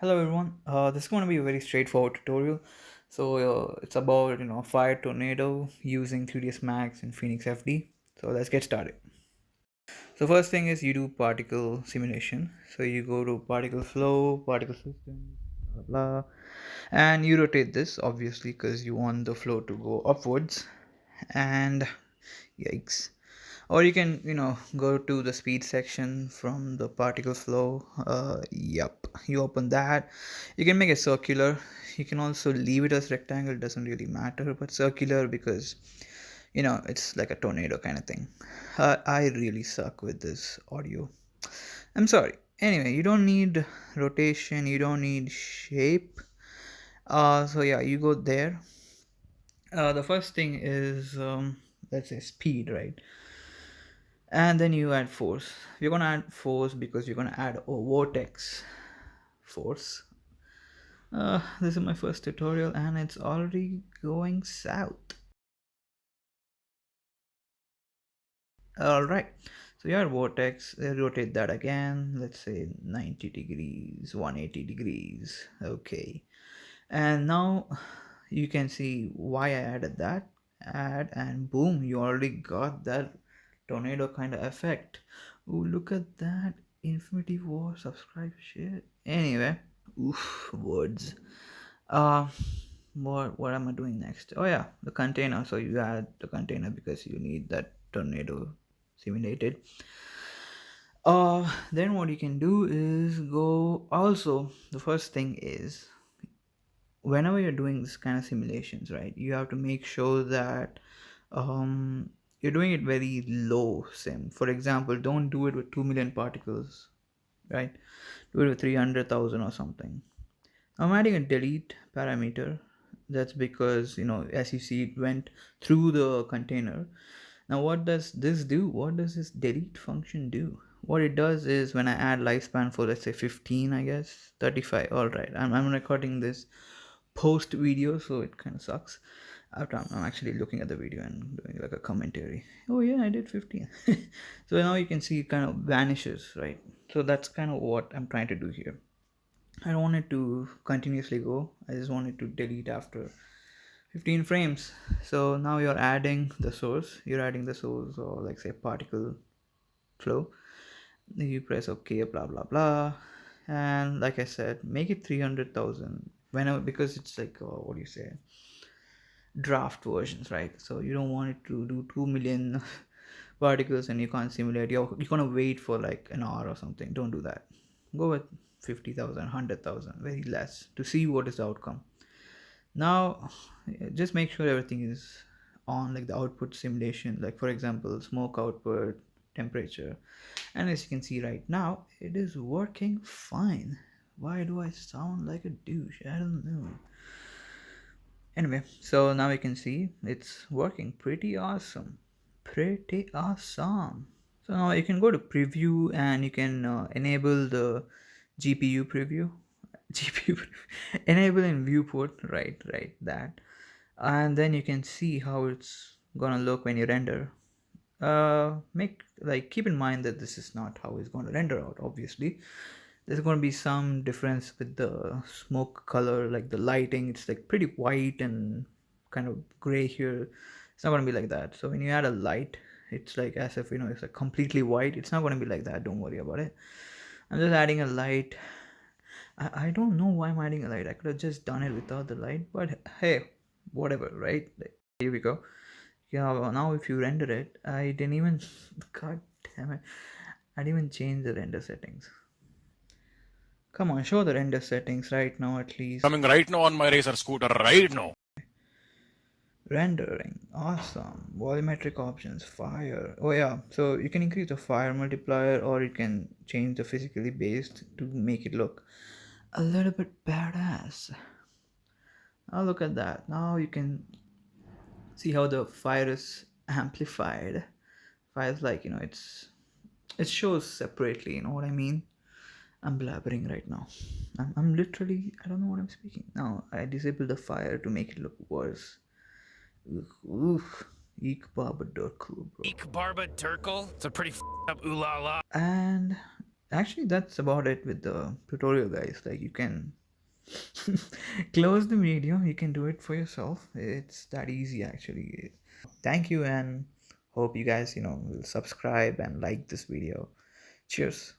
Hello everyone. This is going to be a very straightforward tutorial. It's about fire tornado using 3ds Max and Phoenix FD. So let's get started. So first thing is you do particle simulation. So you go to particle flow, particle system, blah blah, and you rotate this obviously because you want the flow to go upwards. And yikes, or you can go to the speed section from the particle flow. Yup, you open that. You can make it circular. You can also leave it as rectangle, doesn't really matter, but circular because it's like a tornado kind of thing. I really suck with this audio, I'm sorry. Anyway, you don't need rotation, you don't need shape. So yeah, you go there. The first thing is let's say speed, right? And then you add force. You're gonna add force because you're gonna add a vortex force. This is my first tutorial and it's already going south. All right, so your vortex, rotate that again, let's say 90 degrees, 180 degrees. Okay, and now you can see why I added that. Add, and boom, you already got that tornado kind of effect. Oh, look at that. Infinity War subscribe shit. Anyway, oof, words. uh what am I doing next? Oh yeah, the container. So you add the container because you need that tornado simulated. Then what you can do is go. Also, the first thing is, whenever you're doing this kind of simulations, right, you have to make sure that you're doing it very low sim. For example, don't do it with 2 million particles, right? Do it with 300,000 or something. I'm adding a delete parameter. That's because, as you see, it went through the container. Now what does this do? What does this delete function do? What it does is, when I add lifespan for, let's say, 15, I guess 35. All right, I'm recording this post video, so it kind of sucks. After I'm actually looking at the video and doing like a commentary. Oh yeah, I did 15. So now you can see it kind of vanishes, right? So that's kind of what I'm trying to do here. I don't want it to continuously go. I just want it to delete after 15 frames. So now you're adding the source. You're adding the source, or like say particle flow. You press OK, blah blah blah, and like I said, make it 300,000 whenever, because it's like what do you say, draft versions, right? So you don't want it to do 2 million particles and you can't simulate. You're gonna wait for like an hour or something. Don't do that. Go with 50,000, 100,000, very less, to see what is the outcome. Now just make sure everything is on, like the output simulation, like for example smoke output, temperature, and as you can see right now, it is working fine. Why do I sound like a douche? I don't know. Anyway, so now you can see it's working pretty awesome. Pretty awesome. So now you can go to preview and you can enable the GPU preview. GPU enable in viewport, right, that. And then you can see how it's gonna look when you render. Make, like, keep in mind that this is not how it's going to render out. Obviously there's going to be some difference with the smoke color, like the lighting. It's like pretty white and kind of gray here. It's not going to be like that. So when you add a light, it's like as if it's like completely white. It's not going to be like that, don't worry about it. I'm just adding a light. I don't know why I'm adding a light. I could have just done it without the light, but hey, whatever, right? Like, here we go. Yeah, well, now if you render it, I didn't even, god damn it, I didn't even change the render settings. Come on, show the render settings right now at least. Coming right now on my racer scooter right now. Rendering, awesome. Volumetric options, fire. Oh yeah, so you can increase the fire multiplier, or you can change the physically based to make it look a little bit badass. Now look at that. Now you can see how the fire is amplified. Fire's like, it shows separately, you know what I mean? I'm blabbering right now. I'm literally, I don't know what I'm speaking. Now I disable the fire to make it look worse. Oof. Eek Baba Durkle, bro. Eek Barba Turkle. It's a pretty up ooh la la. And Actually, that's about it with the tutorial, guys. Like, you can close the video, you can do it for yourself. It's that easy, actually. Thank you, and hope you guys will subscribe and like this video. Cheers.